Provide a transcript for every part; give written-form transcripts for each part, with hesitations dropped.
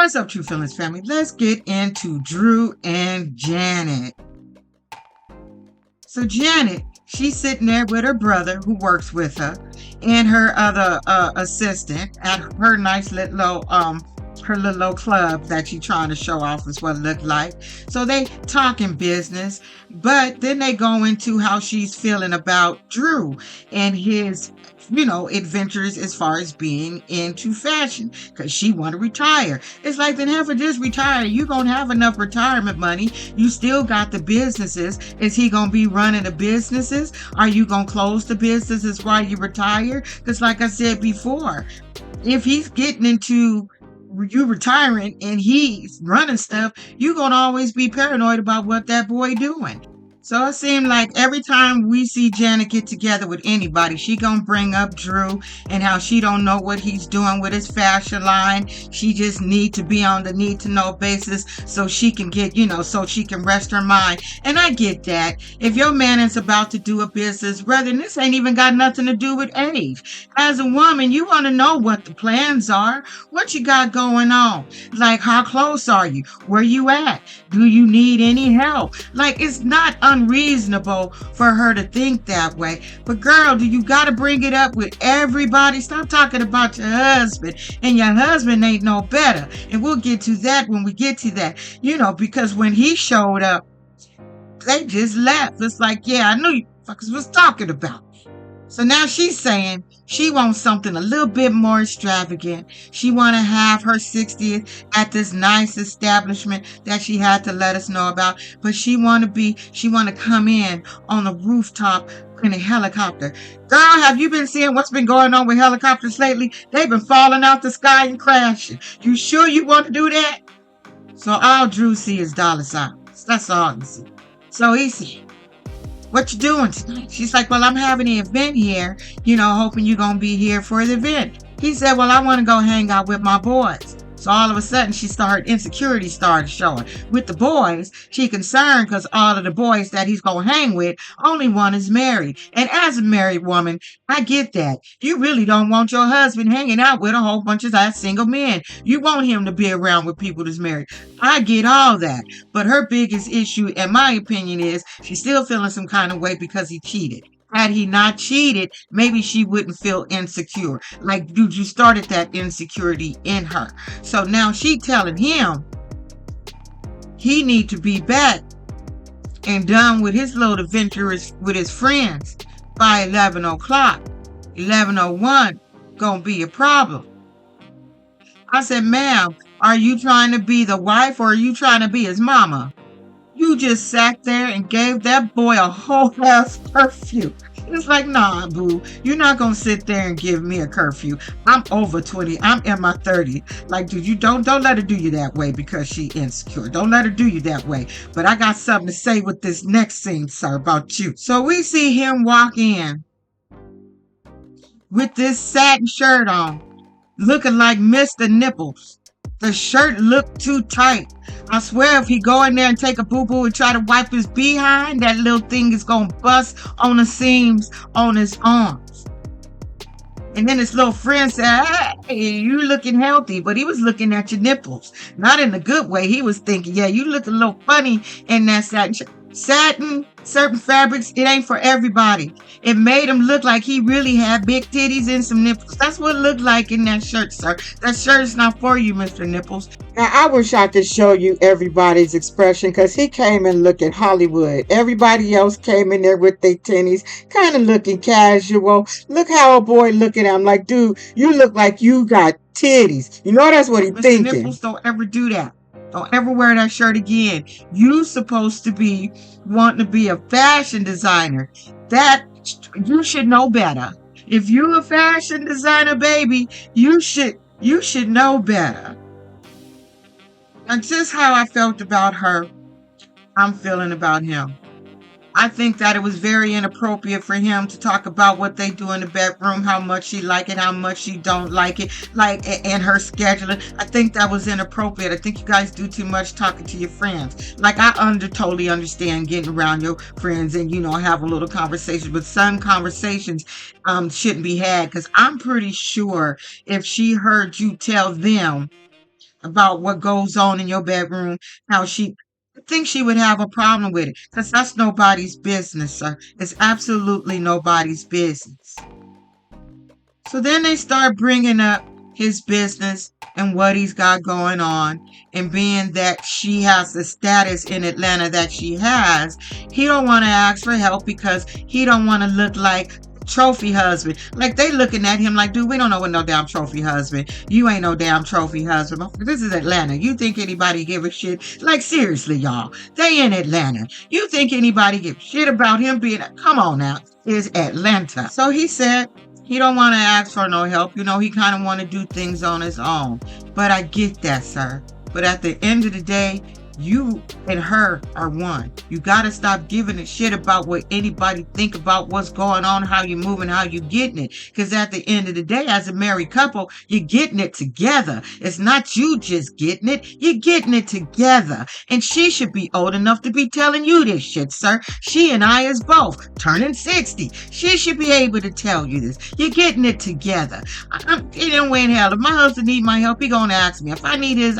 What's up, True Feelings family? Let's get into Drew and Janet. So Janet, she's sitting there with her brother who works with her and her other assistant at her nice little her little club that she's trying to show off is what it looked like. So they talking business, but then they go into how she's feeling about Drew and his adventures as far as being into fashion, because she want to retire. It's like, then have her just retire. You gonna have enough retirement money. You still got the businesses. Is he gonna be running the businesses? Are you gonna close the businesses while you retire? Because like I said before, if he's getting into you retiring and he's running stuff, you're gonna always be paranoid about what that boy doing. So it seemed like every time we see Janet get together with anybody, she gonna bring up Drew and how she don't know what he's doing with his fashion line. She just need to be on the need to know basis so she can get, so she can rest her mind. And I get that. If your man is about to do a business, brother, and this ain't even got nothing to do with age. As a woman, you want to know what the plans are, what you got going on. Like, how close are you? Where you at? Do you need any help? Like, it's not unreasonable for her to think that way. But girl, do you got to bring it up with everybody? Stop talking about your husband, and your husband ain't no better. And we'll get to that when we get to that. Because when he showed up, they just laughed. It's like, yeah, I knew you fuckers was talking about me. So now she's saying she wants something a little bit more extravagant. She want to have her 60th at this nice establishment that she had to let us know about. But she want to come in on the rooftop in a helicopter. Girl, have you been seeing what's been going on with helicopters lately? They've been falling out the sky and crashing. You sure you want to do that? So all Drew see is dollar signs. That's all he see. So he said, what you doing tonight? She's like, well, I'm having an event here, hoping you're going to be here for the event. He said, well, I want to go hang out with my boys. So all of a sudden, Insecurity started showing. With the boys, she concerned because all of the boys that he's going to hang with, only one is married. And as a married woman, I get that. You really don't want your husband hanging out with a whole bunch of single men. You want him to be around with people that's married. I get all that. But her biggest issue, in my opinion, is she's still feeling some kind of way because he cheated. Had he not cheated, maybe she wouldn't feel insecure. Like, dude, you started that insecurity in her. So now she telling him he need to be back and done with his little adventures with his friends by 11 o'clock. 11:01 gonna be a problem. I said, ma'am, are you trying to be the wife or are you trying to be his mama? You just sat there and gave that boy a whole ass curfew. It's like, nah, boo, you're not going to sit there and give me a curfew. I'm over 20. I'm in my 30s. Like, dude, you don't let her do you that way because she insecure. Don't let her do you that way. But I got something to say with this next scene, sir, about you. So we see him walk in with this satin shirt on, looking like Mr. Nipples. The shirt looked too tight. I swear if he go in there and take a boo-boo and try to wipe his behind, that little thing is going to bust on the seams on his arms. And then his little friend said, hey, you looking healthy. But he was looking at your nipples. Not in a good way. He was thinking, yeah, you look a little funny in that satin shirt. Satin, certain fabrics, it ain't for everybody. It made him look like he really had big titties and some nipples. That's what it looked like in that shirt, sir. That shirt is not for you, Mr. Nipples. Now, I wish I could show you everybody's expression because he came in looking Hollywood. Everybody else came in there with their titties, kind of looking casual. Look how a boy look at him like, dude, you look like you got titties. That's what he's thinking. Mr. Nipples, don't ever do that. Don't ever wear that shirt again. You supposed to be wanting to be a fashion designer. That you should know better. If you a fashion designer, baby, you should know better. And just how I felt about her, I'm feeling about him. I think that it was very inappropriate for him to talk about what they do in the bedroom, how much she like it, how much she don't like it, and her scheduling. I think that was inappropriate. I think you guys do too much talking to your friends. Like, I totally understand getting around your friends and, have a little conversation, but some conversations shouldn't be had, because I'm pretty sure if she heard you tell them about what goes on in your bedroom, how she I think she would have a problem with it because that's nobody's business, sir. It's absolutely nobody's business. So then they start bringing up his business and what he's got going on, and being that she has the status in Atlanta that she has, he don't want to ask for help because he don't want to look like trophy husband. Like, they looking at him like, dude, we don't know what no damn trophy husband. You ain't no damn trophy husband. This is Atlanta. You think anybody give a shit? Like, seriously, y'all. They in Atlanta. You think anybody give a shit about him being come on now. It's Atlanta. So he said he don't want to ask for no help. You know, he kind of want to do things on his own. But I get that, sir. But at the end of the day, you and her are one. You got to stop giving a shit about what anybody think about what's going on, how you moving, how you getting it. Because at the end of the day, as a married couple, you're getting it together. It's not you just getting it. You're getting it together. And she should be old enough to be telling you this shit, sir. She and I is both turning 60. She should be able to tell you this. You're getting it together. You know, in hell, if my husband need my help, he gonna ask me. If I need his,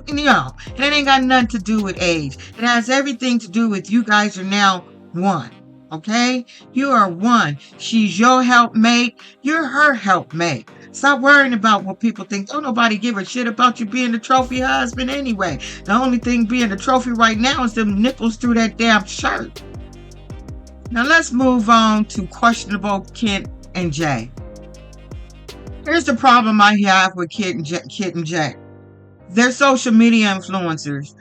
you know, and it ain't got nothing to do with age. It has everything to do with you guys are now one. Okay? You are one. She's your helpmate. You're her helpmate. Stop worrying about what people think. Don't nobody give a shit about you being the trophy husband anyway. The only thing being the trophy right now is them nipples through that damn shirt. Now let's move on to questionable Kid and Jay. Here's the problem I have with Kid and Jay. They're social media influencers.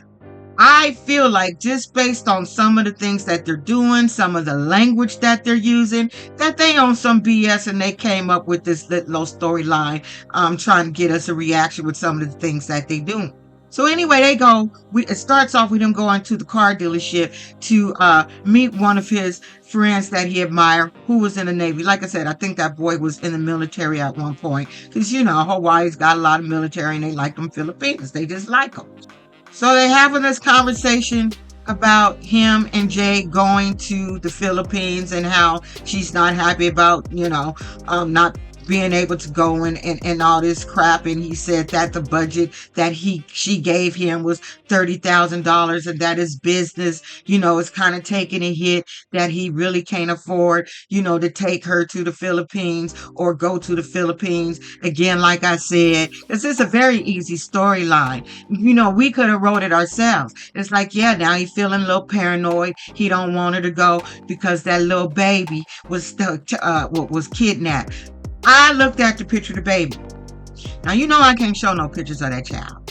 I feel like just based on some of the things that they're doing, some of the language that they're using, that they on some BS and they came up with this little storyline trying to get us a reaction with some of the things that they do. So anyway, they go, it starts off with him going to the car dealership to meet one of his friends that he admired, who was in the Navy. Like I said, I think that boy was in the military at one point. Because, you know, Hawaii's got a lot of military and they like them Filipinos. They just like them. So they're having this conversation about him and Jay going to the Philippines and how she's not happy about, you know, not being able to go and all this crap. And he said that the budget that she gave him was $30,000 and that his business, you know, is kind of taking a hit, that he really can't afford, you know, to take her to the Philippines or go to the Philippines. Again, like I said, this is a very easy storyline. You know, we could have wrote it ourselves. It's like, yeah, now he's feeling a little paranoid. He don't want her to go because that little baby was kidnapped. I looked at the picture of the baby. Now, you know I can't show no pictures of that child.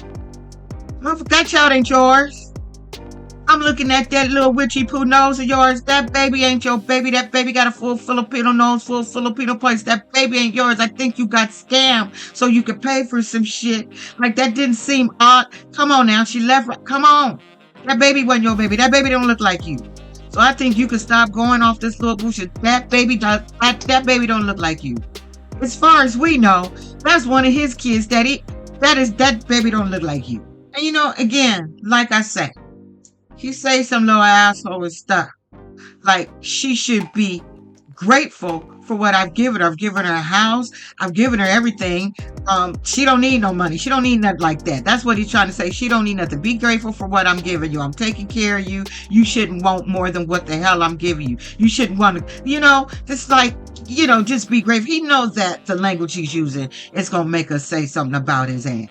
That child ain't yours. I'm looking at that little witchy poo nose of yours. That baby ain't your baby. That baby got a full Filipino nose, full Filipino place. That baby ain't yours. I think you got scammed so you could pay for some shit. Like, that didn't seem odd. Come on now. She left. Come on. That baby wasn't your baby. That baby don't look like you. So I think you could stop going off this little bullshit. That baby don't look like you. As far as we know, that's one of his kids that baby don't look like you. And you know, again, like I say, he say some little asshole stuff. Like, she should be grateful for what I've given her. I've given her a house. I've given her everything. She don't need no money. She don't need nothing like that. That's what he's trying to say. She don't need nothing. Be grateful for what I'm giving you. I'm taking care of you. You shouldn't want more than what the hell I'm giving you. You shouldn't want to, you know, just like, you know, just be grateful. He knows that the language he's using is going to make us say something about his ass.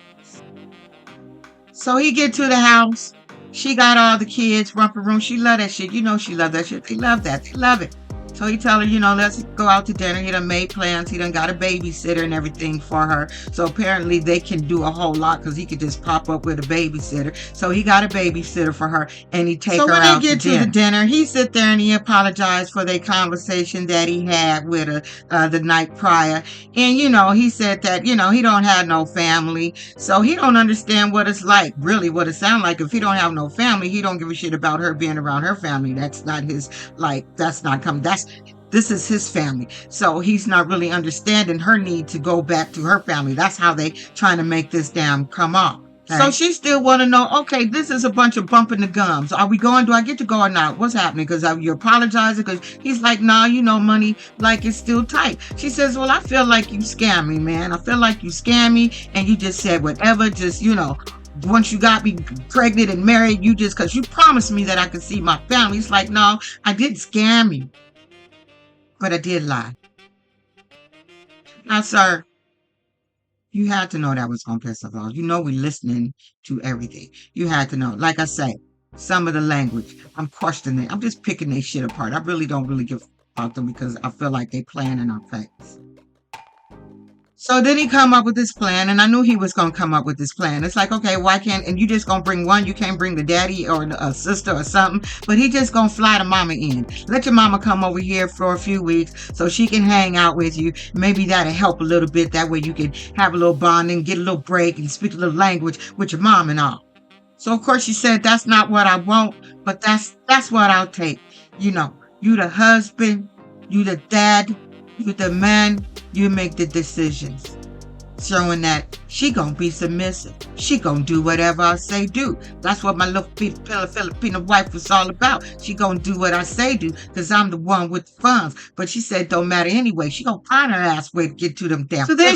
So he get to the house. She got all the kids, romper room. She love that shit. You know she love that shit. They love that. They love it. So he tell her, you know, let's go out to dinner. He done made plans. He done got a babysitter and everything for her. So apparently they can do a whole lot because he could just pop up with a babysitter. So he got a babysitter for her and he take her out to dinner. So when they get to the dinner, he sit there and he apologized for the conversation that he had with her the night prior. And, you know, he said that, you know, he don't have no family. So he don't understand what it's like, really what it sound like. If he don't have no family, he don't give a shit about her being around her family. That's not his, like, that's not coming. This is his family. So he's not really understanding her need to go back to her family. That's how they trying to make this damn come off. Okay? So she still want to know, okay, this is a bunch of bumping the gums. Are we going? Do I get to go or not? What's happening? Because you're apologizing? Because he's like, nah, you know, money, like, it's still tight. She says, well, I feel like you scam me, man. I feel like you scam me and you just said whatever, just, you know, once you got me pregnant and married, you just because you promised me that I could see my family. It's like, no, I didn't scam you, but I did lie. Now, sir, you had to know that was going to piss us off. You know, we listening to everything. You had to know. Like I say, some of the language, I'm questioning. I'm just picking their shit apart. I really don't really give about them because I feel like they playing in our face. So then he come up with this plan, and I knew he was going to come up with this plan. It's like, okay, why can't, and you just going to bring one, you can't bring the daddy or a sister or something, but he just going to fly the mama in. Let your mama come over here for a few weeks so she can hang out with you. Maybe that'll help a little bit. That way you can have a little bonding, get a little break, and speak a little language with your mom and all. So of course she said, that's not what I want, but that's what I'll take. You know, you the husband, you the dad, you the man, you make the decisions. Showing that she gonna be submissive. She gonna do whatever I say do. That's what my little Filipino wife was all about. She gonna do what I say do because I'm the one with the funds. But she said don't matter anyway. She gonna find her ass way to get to them damn. So then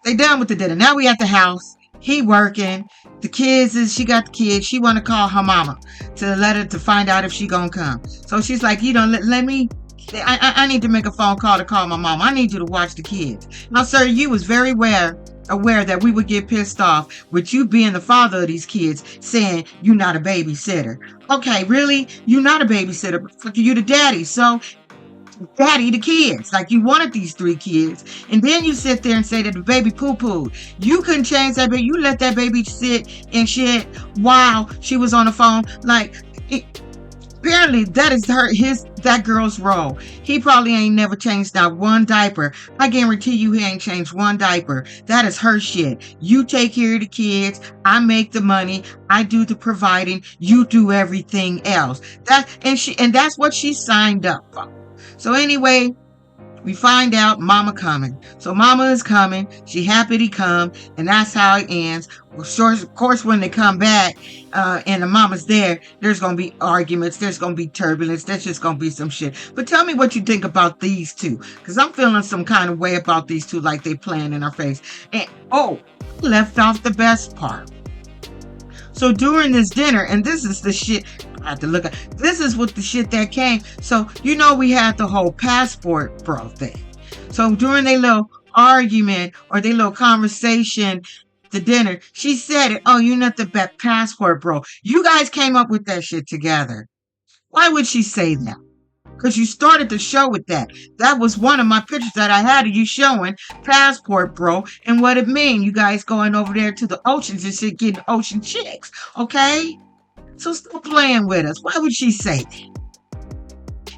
they done with the dinner. Now we at the house. He working. The kids she got the kids. She want to call her mama to let her to find out if she gonna come. So she's like, you don't let me. I need to make a phone call to call my mom. I need you to watch the kids. Now, sir, you was very aware that we would get pissed off with you being the father of these kids saying you're not a babysitter. Okay, really? You're not a babysitter. You the daddy. So daddy the kids. Like you wanted these 3 kids. And then you sit there and say that the baby poo-pooed. You couldn't change that baby. You let that baby sit and shit while she was on the phone. Like, apparently that is that girl's role. He probably ain't never changed not one diaper. I guarantee you he ain't changed one diaper. That is her shit. You take care of the kids. I make the money. I do the providing. You do everything else. And that's what she signed up for. So anyway, we find out mama coming. So mama is coming. She happy to come. And that's how it ends. Well, sure, of course, when they come back and the mama's there, there's going to be arguments. There's going to be turbulence. There's just going to be some shit. But tell me what you think about these two. Because I'm feeling some kind of way about these two like they playing in our face. And, left off the best part. So during this dinner, and this is the shit I have to look at. This is what the shit that came. So, we had the whole passport bro thing. So during their little argument or their little conversation, the dinner, she said it. Oh, you're not the best passport bro. You guys came up with that shit together. Why would she say that? Because you started the show with that. That was one of my pictures that I had of you showing passport bro and what it mean. You guys going over there to the oceans and shit getting ocean chicks. Okay? So stop playing with us. Why would she say that?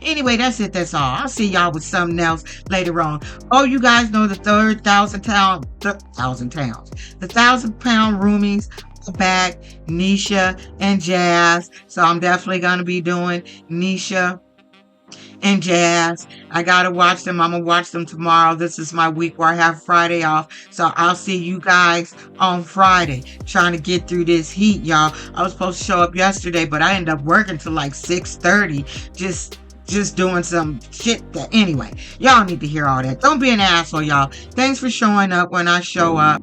Anyway, that's it. That's all. I'll see y'all with something else later on. Oh, you guys know the 1,000-pound roomies are back. Nisha and Jazz. So I'm definitely going to be doing Nisha and Jazz. I gotta watch them. I'm gonna watch them tomorrow. This is my week where I have Friday off. So I'll see you guys on Friday. Trying to get through this heat, y'all. I was supposed to show up yesterday, but I ended up working till like 6:30. Just doing some shit that anyway. Y'all need to hear all that. Don't be an asshole, y'all. Thanks for showing up when I show up.